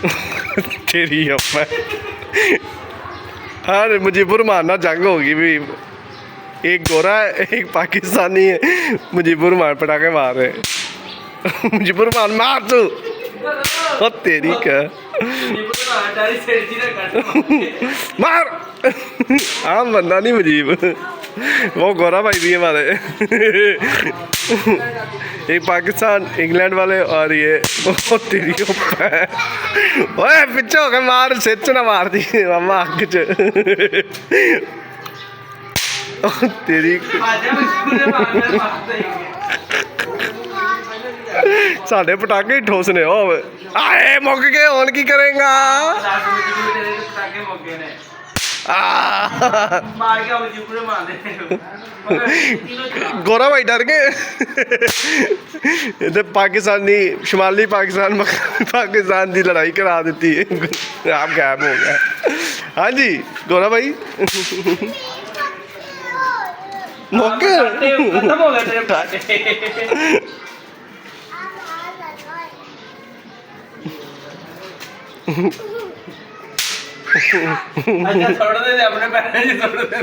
तेरी अम्मा। हाँ मुजीबुर मारना जंग होगी भी। एक गोरा है एक पाकिस्तानी है। मुजीबुर मार पटाखे मार रहे। मुजीबुर मार तू। ओ तेरी का मार। आम बंदा नहीं मुजीब, वो गोरा भाई भी हमारे। एक पाकिस्तान इंग्लैंड वाले और ये ओ तेरी ओए पीछे हो गए मार सिर च ना मार दी मामा अग च। ओ तेरी साढ़े पटाखे ही ठोसने हो आए मुक गए हुन की करेगा। गोरा भाई डर गए। इधर पाकिस्तानी शुमाली पाकिस्तान पाकिस्तान की लड़ाई करा दी है। आप गायब हो गया। हाँ जी गोरा भाई मौके खत्म हो गए तेरे पटाखे। अच्छा छोड़ दे अपने पैर छोड़ दे।